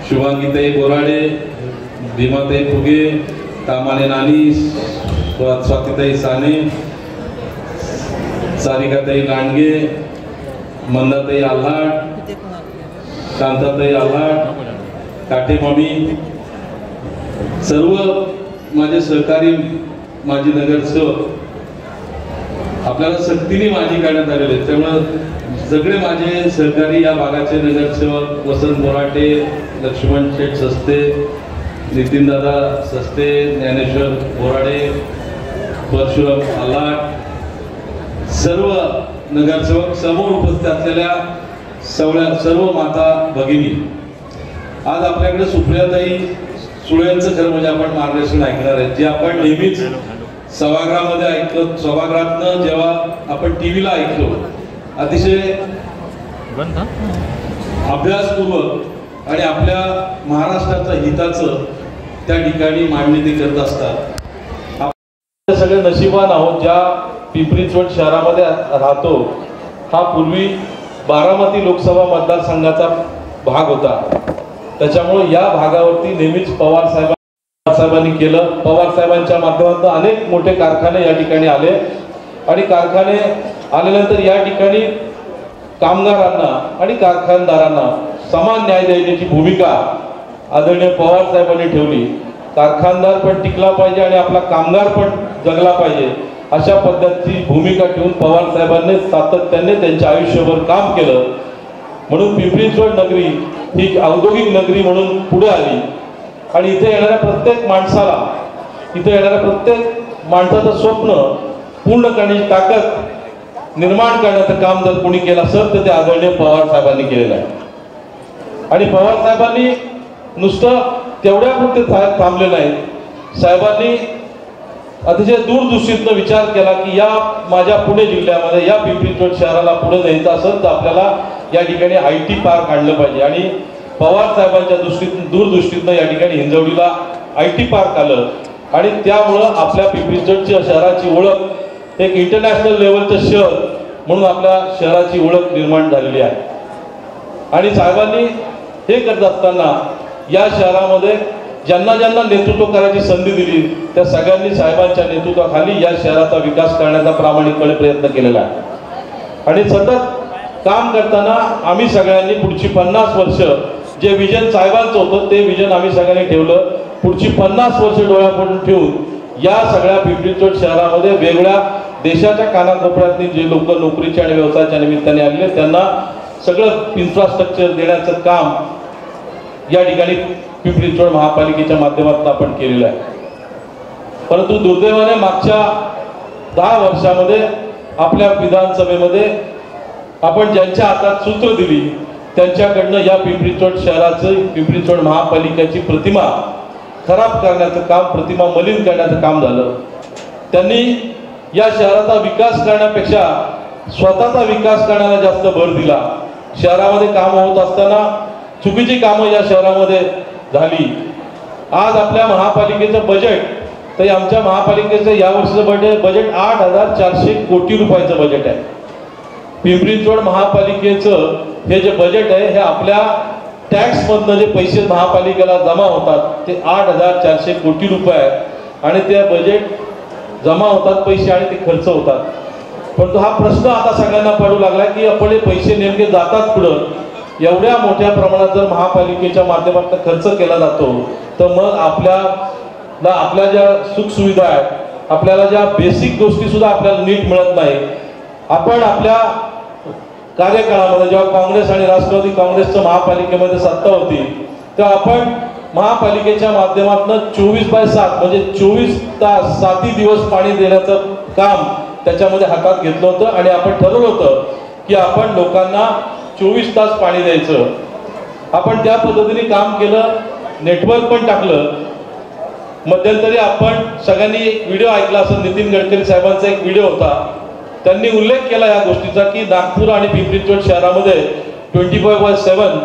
शुभांगीताई बोराडे, भीमाताई फुगे, तामाने नानी, स्वातीताई साने, सारिकाताई लांडगे, मंदाताई आल्हाट, शांताताई आल्हाट, काटे मामी, सर्व माझे सहकारी माजी नगरसेवक आपल्याला सक्तीने माजी करण्यात आलेले, त्यामुळे सगळे माझे सहकारी या भागाचे नगरसेवक वसंत बोराटे, लक्ष्मण शेठ सस्ते, नितीन दादा सस्ते, ज्ञानेश्वर बोराडे, परशुराम आल्हाट, सर्व नगरसेवक, समोर उपस्थित असलेल्या सर्व माता भगिनी, आज आपल्याकडे सुप्रियाताई सुळेंचं खरं म्हणजे आपण मार्गदर्शन ऐकणार आहे, जे आपण नेहमीच सभागृहामध्ये ऐकलो, सभागृहातनं जेव्हा आपण टीव्हीला ऐकलो, अतिशय अभ्यासपूर्वक आणि आपल्या महाराष्ट्राच्या हिताचं त्या ठिकाणी मांडणी ते करत असतात। आपण सगळे नशिबान आहोत ज्या पिंपरी चिंचवड शहरामध्ये राहतो। हा पूर्वी बारामती लोकसभा मतदारसंघाचा भाग होता, त्याच्यामुळे या भागावरती नेहमीच पवार साहेबांनी केलं। पवार साहेबांच्या माध्यमातून अनेक मोठे कारखाने या ठिकाणी आले आणि कारखाने आल्यानंतर या ठिकाणी कामगारांना आणि कारखानदारांना समान न्याय देण्याची भूमिका आदरणीय पवार साहेबांनी ठेवली। कारखानदार पण टिकला पाहिजे आणि आपला कामगार पण जगला पाहिजे, अशा पद्धतीची भूमिका ठेवून पवार साहेबांनी सातत्याने त्यांच्या आयुष्यभर काम केलं। म्हणून पिंपरी चिंचवड नगरी ही औद्योगिक नगरी म्हणून पुढे आली आणि इथे येणाऱ्या प्रत्येक माणसाला, इथे येणाऱ्या प्रत्येक माणसाचं स्वप्न पूर्ण करण्याची ताकद निर्माण करण्याचं काम जर कोणी केलं असेल तर ते आदरणीय पवार साहेबांनी केलेलं आहे। आणि पवार साहेबांनी नुसतं तेवढ्यापुरते थांबले नाही, साहेबांनी अतिशय दूरदृष्टीतनं विचार केला की या माझ्या पुणे जिल्ह्यामध्ये, या पिंपरी चिंचवड शहराला पुढे न्यायचं असेल तर आपल्याला या ठिकाणी IT पार्क आणलं पाहिजे। आणि पवार साहेबांच्या दूरदृष्टीतनं या ठिकाणी हिंजवडीला IT पार्क आलं आणि त्यामुळं आपल्या पिंपरी चिंचवड शहराची ओळख एक इंटरनॅशनल लेवलचं शहर म्हणून आपल्या शहराची ओळख निर्माण झालेली आहे। आणि साहेबांनी हे करत असताना या शहरामध्ये ज्यांना ज्यांना नेतृत्व करायची संधी दिली त्या सगळ्यांनी साहेबांच्या नेतृत्वाखाली या शहराचा विकास करण्याचा प्रामाणिकपणे प्रयत्न केलेला आहे। आणि सतत काम करताना आम्ही सगळ्यांनी पुढची 50 वर्ष जे विजन साहेबांचं होतं ते विजन आम्ही सगळ्यांनी ठेवलं। पुढची 50 वर्ष डोळ्यापुढे ठेवून या सगळ्या पिंपरी चिंचवड शहरामध्ये वेगळ्या देशाच्या कानाकोपऱ्यातली जे लोक नोकरीच्या आणि व्यवसायाच्या निमित्ताने आलेले त्यांना सगळं इन्फ्रास्ट्रक्चर देण्याचं काम या ठिकाणी पिंपरी चिंचवड महापालिकेच्या माध्यमातून आपण केलेलं आहे। परंतु दुर्दैवाने मागच्या 10 वर्षामध्ये आपल्या विधानसभेमध्ये आपण ज्यांच्या हातात सूत्र दिली त्यांच्याकडनं या पिंपरी चिंचवड शहराचं, पिंपरी चिंचवड महापालिकेची प्रतिमा खराब करण्याचं काम, प्रतिमा मलिन करण्याचं काम झालं। त्यांनी या शहराचा विकास करण्यापेक्षा स्वतःचा विकास करण्याला जास्त भर दिला। शहरामध्ये कामं होत असताना चुकीची कामं या शहरामध्ये झाली। आज आपल्या महापालिकेचं बजेट, तर आमच्या महापालिकेचं या वर्षीचं बजेट 8,400 कोटी रुपयाचं बजेट आहे। पिंपरी चिंचवड महापालिकेचं हे जे बजेट आहे हे आपल्या टॅक्समधनं जे पैसे महापालिकेला जमा होतात ते 8,400 कोटी रुपये आहेत आणि ते बजेट जमा होतात पैसे आणि ते खर्च होतात। परंतु हा प्रश्न आता सगळ्यांना पडू लागला की आपण हे पैसे नेमके जातात पुढं, एवढ्या मोठ्या प्रमाणात जर महापालिकेच्या माध्यमातून खर्च केला जातो तर मग आपल्या ज्या सुखसुविधा आहेत, आपल्याला ज्या बेसिक गोष्टी सुद्धा आपल्याला नीट मिळत नाही। आपण आपल्या कार्यकाळामध्ये जेव्हा काँग्रेस आणि राष्ट्रवादी काँग्रेसच्या महापालिकेमध्ये सत्ता होती तेव्हा आपण महापालिकेच्या माध्यमातून 24/7 म्हणजे 24 तास 7 दिवस पाणी देण्याचं काम त्याच्यामध्ये हातात घेतलं होतं आणि आपण ठरवलं होतं की आपण लोकांना 24 तास पाणी द्यायचं। आपण त्या पद्धतीने काम केलं, नेटवर्क पण टाकलं। मध्यंतरी आपण सगळ्यांनी एक व्हिडिओ ऐकला असेल, नितीन गडकरी साहेबांचा एक व्हिडिओ होता, त्यांनी उल्लेख केला या गोष्टीचा की नागपूर आणि पिंपरी चिंचवड शहरामध्ये 24/7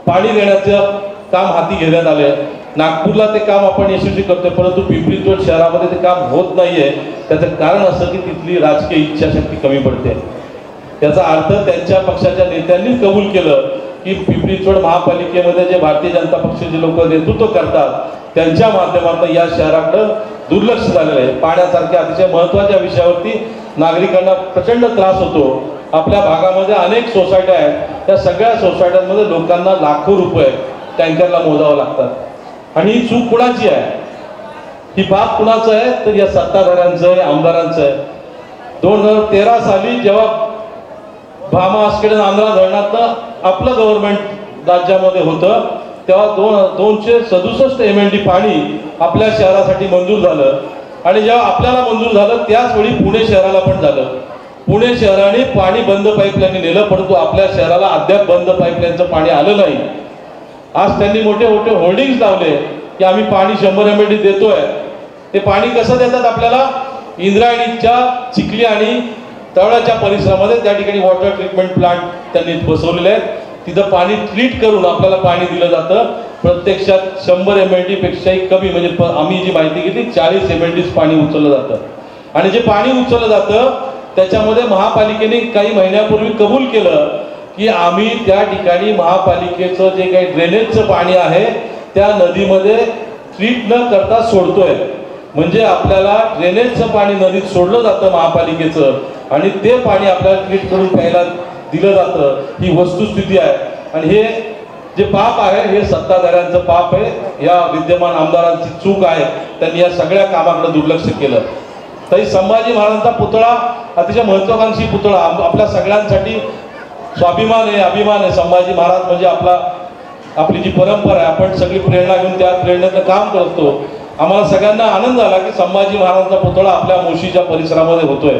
पाणी देण्याचं काम हाती घेण्यात आले। नागपूरला ते काम आपण यशस्वी करतोय, परंतु पिंपरी चिंचवड शहरामध्ये ते काम होत नाहीये। त्याचं कारण असं की तिथली राजकीय इच्छाशक्ती कमी पडते। याचा अर्थ त्यांच्या पक्षाच्या नेत्यांनी कबूल केलं की पिंपरी चिंचवड महापालिकेमध्ये जे भारतीय जनता पक्षाचे लोक नेतृत्व करतात त्यांच्या माध्यमातून या शहराकडे दुर्लक्ष झालेलं आहे। पाण्यासारख्या अतिशय महत्त्वाच्या विषयावरती नागरिकांना प्रचंड त्रास होतो। आपल्या भागामध्ये अनेक सोसायट्या आहेत, त्या सगळ्या सोसायट्यांमध्ये लोकांना लाखो रुपये टँकरला मोजावं लागतात आणि ही चूक कुणाची आहे? ही बाब कुणाचं आहे? तर या सत्ताधाऱ्यांचं आहे, आमदारांचं आहे। 2013 साली जेव्हा भामा आस्केडन आंध्रा धरणातनं आपलं गव्हर्नमेंट राज्यामध्ये होतं तेव्हा 267 MLD पाणी आपल्या शहरासाठी मंजूर झालं आणि जेव्हा आपल्याला मंजूर झालं त्याच वेळी पुणे शहराला पण झालं। पुणे शहराने पाणी बंद पाईपलाईन नेलं, परंतु आपल्या शहराला अद्याप बंद पाईपलाईनचं पाणी आलं नाही। आज त्यांनी मोठे मोठे होर्डिंग्स लावले की आम्ही पाणी 100 MLD देतोय। ते पाणी कसं देतात आपल्याला? इंद्रायणीच्या चिखली आणि तळाच्या परिसरामध्ये त्या ठिकाणी वॉटर ट्रीटमेंट प्लांट त्यांनी बसवलेले आहेत। तिथं पाणी ट्रीट करून आपल्याला पाणी दिलं जातं। प्रत्यक्षात 100 MLD पेक्षाही कमी, म्हणजे आम्ही जी माहिती घेतली 40 MLD पाणी उचललं जातं आणि जे पाणी उचललं जातं त्याच्यामध्ये महापालिकेने काही महिन्यापूर्वी कबूल केलं की आम्ही त्या ठिकाणी महापालिकेचं जे काही ड्रेनेजचं पाणी आहे त्या नदीमध्ये ट्रीट न करता सोडतोय। म्हणजे आपल्याला ड्रेनेजचं पाणी नदीत सोडलं जातं महापालिकेचं आणि ते पाणी आपल्याला ट्रीट करून प्यायला दिलं जातं। ही वस्तुस्थिती आहे आणि हे जे पाप आहे हे सत्ताधाऱ्यांचं पाप आहे, या विद्यमान आमदारांची चूक आहे। त्यांनी या सगळ्या कामाकडे दुर्लक्ष केलं। तरी संभाजी महाराजांचा पुतळा अतिशय महत्त्वाकांक्षी पुतळा आपल्या सगळ्यांसाठी स्वाभिमान आहे, अभिमान आहे। संभाजी महाराज म्हणजे आपली जी परंपरा आहे, आपण सगळी प्रेरणा घेऊन त्या प्रेरणेचं काम करतो। आम्हाला सगळ्यांना आनंद झाला की संभाजी महाराजांचा पुतळा आपल्या मोशीच्या परिसरामध्ये होतोय।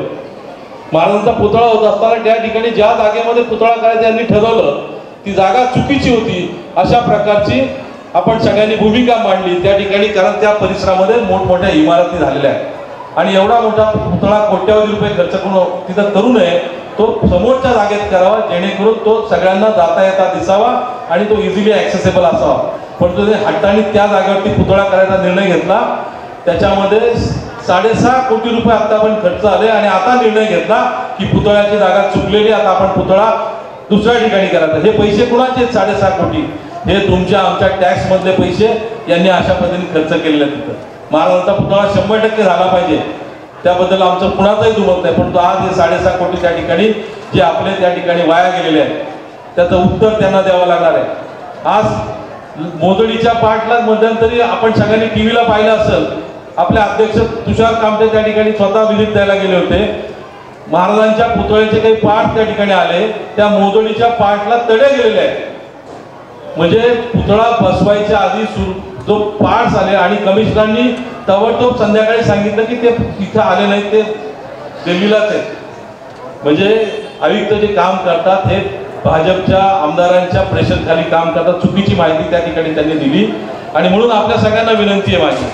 महाराजांचा पुतळा होत असताना त्या ठिकाणी ज्या जागेमध्ये पुतळा करायचं यांनी ठरवलं ती जागा चुकीची होती, अशा प्रकारची आपण सगळ्यांनी भूमिका मांडली त्या ठिकाणी। कारण त्या परिसरामध्ये मोठमोठ्या इमारती झालेल्या आहेत आणि एवढा मोठा पुतळा कोट्यावधी रुपये खर्च करून तिथं करू नये, तो समोरच्या जागेत करावा जेणेकरून तो सगळ्यांना जाता येता दिसावा आणि तो इझिली ॲक्सेसेबल असावा। परंतु ते हट्टाने त्या जागेवरती पुतळा करायचा निर्णय घेतला, त्याच्यामध्ये 6.5 कोटी रुपये आतापर्यंत खर्च आले आणि आता निर्णय घेतला की पुतळ्याची जागा चुकलेली, आता आपण पुतळा दुसऱ्या ठिकाणी करायचा। हे पैसे कुणाचे? 6.5 कोटी हे तुमच्या आमच्या टॅक्स मधले पैसे यांनी अशा पद्धतीने खर्च केलेले आहेत। तिथं महाराजांचा पुतळा 100% झाला पाहिजे, त्याबद्दल आमचं कुणाचाही दुमत नाही। परंतु आज हे 6.5 कोटी त्या ठिकाणी जे आपले त्या ठिकाणी वाया गेलेले आहेत त्याचं उत्तर त्यांना द्यावं लागणार आहे। आज मोदडीच्या पाठला मध्यंतरी आपण सगळ्यांनी टीव्हीला पाहिलं असेल, आपले अध्यक्ष तुषार कामटे त्या ठिकाणी स्वतः व्हिजिट द्यायला गेले होते। महाराजांच्या पुतळ्याचे काही पाठ त्या ठिकाणी आले, त्या मोदडीच्या पाठला तडे गेलेले आहेत। म्हणजे पुतळा बसवायच्या आधी जो पाठ आले आणि कमिशनरांनी ताबडतोब संध्याकाळी सांगितलं की ते तिथं आले नाही, ते दिल्लीलाच आहेत। म्हणजे आयुक्त जे काम करतात हे भाजपच्या आमदारांच्या प्रेशर खाली काम करतात, चुकीची माहिती त्या ठिकाणी त्यांनी दिली। आणि म्हणून आपल्या सगळ्यांना विनंती आहे माझी,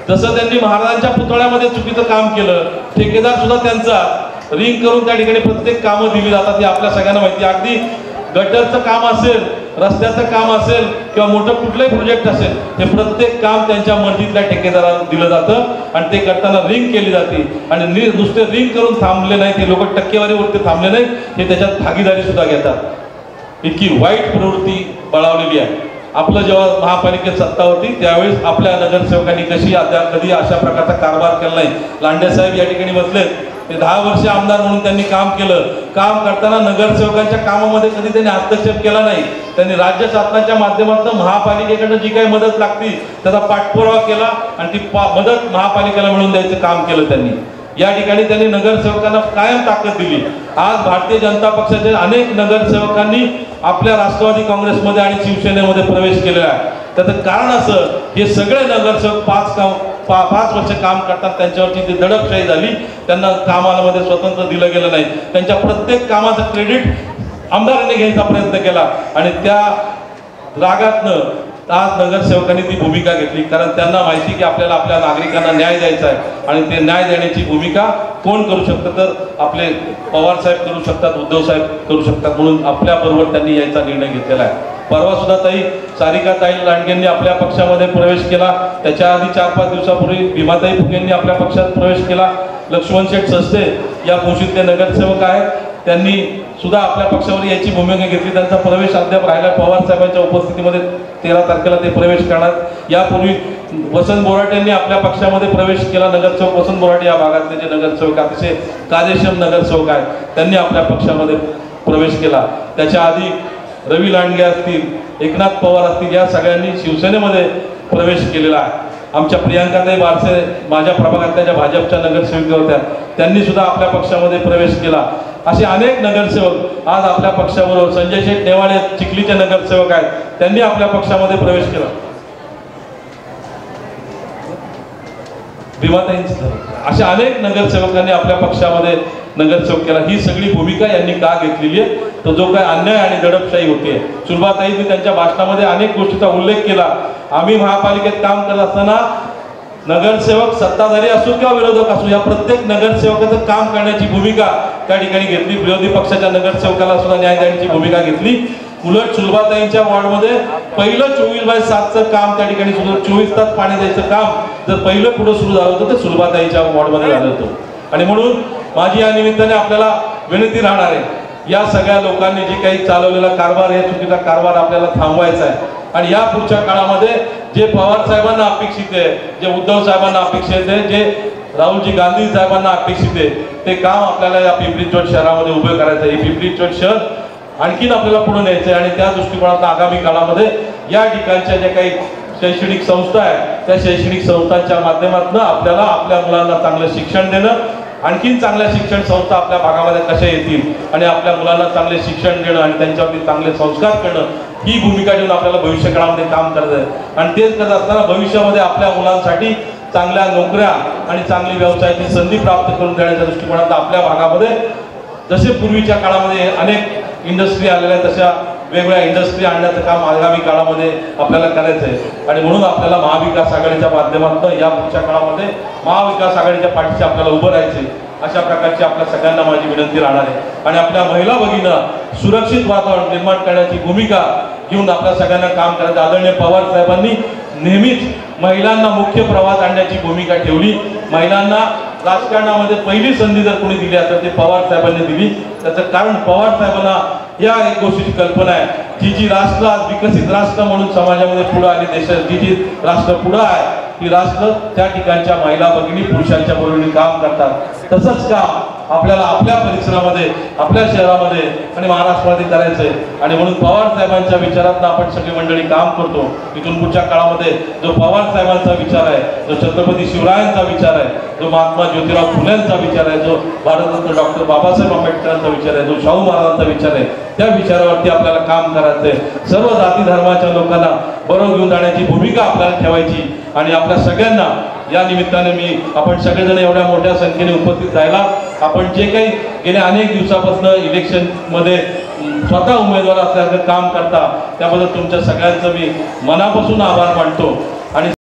जसं त्यांनी महाराजांच्या पुतळ्यामध्ये चुकीचं काम केलं, ठेकेदार सुद्धा त्यांचा रिंग करून त्या ठिकाणी प्रत्येक कामं दिली जातात हे आपल्या सगळ्यांना माहिती आहे। अगदी गटरचं काम असेल, रस्त्याचं काम असेल किंवा मोठं कुठलंही प्रोजेक्ट असेल, हे प्रत्येक काम त्यांच्या मर्जीतल्या ठेकेदाराला दिलं जातं आणि ते करताना रिंग केली जाते। आणि नुसते रिंग करून थांबले नाही ते लोक, टक्केवारीवरती थांबले नाही, हे त्याच्यात भागीदारी सुद्धा घेतात। इतकी वाईट प्रवृत्ती बळावलेली आहे। आपलं जेव्हा महापालिकेत सत्ता होती त्यावेळेस आपल्या नगरसेवकांनी कधी अशा प्रकारचा कारभार केला नाही। लांडे साहेब या ठिकाणी बसलेत, ते 10 वर्ष आमदार म्हणून त्यांनी काम केलं। काम करताना नगरसेवकांच्या कामामध्ये कधी त्यांनी हस्तक्षेप केला नाही। त्यांनी राज्य शासनाच्या माध्यमातून महापालिकेकडनं जी काही मदत लागती त्याचा पाठपुरावा केला आणि ती मदत महापालिकेला मिळवून द्यायचं काम केलं त्यांनी। या ठिकाणी त्यांनी नगरसेवकांना कायम ताकद दिली। आज भारतीय जनता पक्षाच्या अनेक नगरसेवकांनी आपल्या राष्ट्रवादी काँग्रेसमध्ये आणि शिवसेनेमध्ये प्रवेश केलेला आहे। त्याचं कारण असं, हे सगळे नगरसेवक 5 वर्ष काम करतात, त्यांच्यावरची जी दडपशाही झाली, त्यांना कामामध्ये स्वतंत्र दिलं गेलं नाही। त्यांच्या प्रत्येक कामाचं क्रेडिट आमदारांनी घ्यायचा प्रयत्न केला आणि त्या रागातनं आज नगरसेवकांनी ती भूमिका घेतली, कारण त्यांना माहिती की आपल्याला आपल्या नागरिकांना न्याय द्यायचा आहे आणि ते न्याय देण्याची भूमिका कोण करू शकतं? तर आपले पवार साहेब करू शकतात, उद्धव साहेब करू शकतात, म्हणून आपल्याबरोबर त्यांनी यायचा निर्णय घेतलेला आहे। परवा सुद्धा सारिकाताई लांडगेंनी आपल्या पक्षामध्ये प्रवेश केला, त्याच्या आधी 4-5 दिवसापूर्वी भीमाताई फुगेंनी आपल्या पक्षात प्रवेश केला। लक्ष्मण शेठ सस्ते या मोशीतले नगरसेवक आहेत, त्यांनी सुद्धा आपल्या पक्षावर याची भूमिका घेतली. त्यांचा प्रवेश अद्याप राहिला. पवार साहेबांच्या उपस्थितीमध्ये 13 तारखेला ते प्रवेश करणार. यापूर्वी वसंत बोराटे यांनी आपल्या पक्षामध्ये प्रवेश केला. नगरसेवक वसंत बोराटे या भागातले जे नगरसेवक अतिशय कार्यक्षम नगरसेवक आहेत त्यांनी आपल्या पक्षामध्ये प्रवेश केला. त्याच्या आधी रवी लांडगे असतील, एकनाथ पवार असतील, या सगळ्यांनी शिवसेनेमध्ये प्रवेश केलेला आहे. आमच्या प्रियांकाताई बारसे माझ्या प्रभागातल्या ज्या भाजपच्या नगरसेविका होत्या त्यांनी सुद्धा आपल्या पक्षामध्ये प्रवेश केला. असे अनेक नगरसेवक आज आपल्या पक्षाबरोबर, संजय शेठ नेवाळे चिखलीचे नगरसेवक आहेत, त्यांनी आपल्या पक्षामध्ये प्रवेश केला. भीमाताईंची अशा अनेक नगरसेवकांनी आपल्या पक्षामध्ये नगरसेवक केला. ही सगळी भूमिका यांनी का घेतलेली आहे? तो जो काय अन्याय आणि दडपशाही होते. सुलभाताईंनी त्यांच्या भाषणामध्ये अनेक गोष्टीचा उल्लेख केला. आम्ही महापालिकेत काम करत असताना नगरसेवक सत्ताधारी असो किंवा विरोधक असो, या प्रत्येक नगरसेवकाचं काम करण्याची भूमिका त्या ठिकाणी घेतली. विरोधी पक्षाच्या नगरसेवकाला सुद्धा न्याय देण्याची भूमिका घेतली. उलट सुलभाताईंच्या वॉर्डमध्ये पहिलं 24/7चं काम त्या ठिकाणी सुरू, 24 तास पाणी द्यायचं काम जर पहिलं पुढे सुरू झालं होतं ते सुलभाताईंच्या वॉर्डमध्ये झालं होतं. आणि म्हणून माझी या निमित्ताने आपल्याला विनंती राहणार आहे, या सगळ्या लोकांनी जे काही चालवलेला कारभार, हे चुकीचा कारभार आपल्याला थांबवायचा आहे. आणि या पुढच्या काळामध्ये जे पवार साहेबांना अपेक्षित आहे, जे उद्धव साहेबांना अपेक्षित आहे, जे राहुलजी गांधी साहेबांना अपेक्षित आहे, ते काम आपल्याला या पिंपरी चिंचवड शहरामध्ये उभे करायचं आहे. पिंपरी चिंचवड शहर आणखीन आपल्याला पुढे न्यायचं आहे. आणि त्या दृष्टिकोनातून आगामी काळामध्ये या ठिकाणच्या ज्या काही शैक्षणिक संस्था आहेत त्या शैक्षणिक संस्थांच्या माध्यमातून आपल्याला आपल्या मुलांना चांगलं शिक्षण देणं, आणखीन चांगल्या शिक्षण संस्था आपल्या भागामध्ये कशा येतील आणि आपल्या मुलांना चांगले शिक्षण देणं आणि त्यांच्यावरती चांगले संस्कार करणं, ही भूमिका घेऊन आपल्याला भविष्यकाळामध्ये काम करायचं आहे. आणि तेच करत असताना भविष्यामध्ये आपल्या मुलांसाठी चांगल्या नोकऱ्या आणि चांगली व्यवसायाची संधी प्राप्त करून देण्याच्या दृष्टिकोनातून आपल्या भागामध्ये जसे पूर्वीच्या काळामध्ये अनेक इंडस्ट्री आलेल्या आहेत तशा वेगवेगळ्या इंडस्ट्री आणण्याचं काम आगामी काळामध्ये आपल्याला करायचं आहे. आणि म्हणून आपल्याला महाविकास आघाडीच्या माध्यमातून या पुढच्या काळामध्ये महाविकास आघाडीच्या पाठीशी आपल्याला उभं राहायचे. अशा प्रकारची आपल्या सगळ्यांना माझी विनंती राहणार आहे. आणि आपल्या महिला भगिनींना सुरक्षित वातावरण निर्माण करण्याची भूमिका घेऊन आपल्या सगळ्यांना काम करायचं. आदरणीय पवार साहेबांनी नेहमीच महिलांना मुख्य प्रवाहात आणण्याची भूमिका ठेवली. महिलांना राजकारणामध्ये पहिली संधी जर कोणी दिली असेल ते पवार साहेबांनी दिली. त्याचं कारण पवार साहेबांना या एक गोष्टीची कल्पना आहे की जी राष्ट्र आज विकसित राष्ट्र म्हणून समाजामध्ये पुढे आली, देशात जी राष्ट्र पुढे आहे ती राष्ट्र त्या ठिकाणच्या महिला भगिनी पुरुषांच्या बरोबरीने काम करतात. तसंच काम आपल्याला आपल्या परिसरामध्ये, आपल्या शहरामध्ये आणि महाराष्ट्रामध्ये करायचं आहे. आणि म्हणून पवार साहेबांच्या विचारातून आपण सगळी मंडळी काम करतो. इथून पुढच्या काळामध्ये जो पवार साहेबांचा विचार आहे, जो छत्रपती शिवरायांचा विचार आहे, जो महात्मा ज्योतिराव फुलेंचा विचार आहे, जो भारतरत्न डॉक्टर बाबासाहेब आंबेडकरांचा विचार आहे, जो शाहू महाराजांचा विचार आहे, त्या विचारावरती आपल्याला काम करायचं आहे. सर्व जाती धर्माच्या लोकांना बरोबर घेऊन जाण्याची भूमिका आपल्याला ठेवायची. आणि आपल्या सगळ्यांना या निमित्ताने आपण सगळेजण एवढ्या मोठ्या संख्येने उपस्थित राहिला. आपण जे काही गेल्या अनेक दिवसापासून इलेक्शनमध्ये स्वतः उमेदवार असल्याचं काम करता त्याबद्दल तुमच्या सगळ्यांचं मी मनापासून आभार मानतो. आणि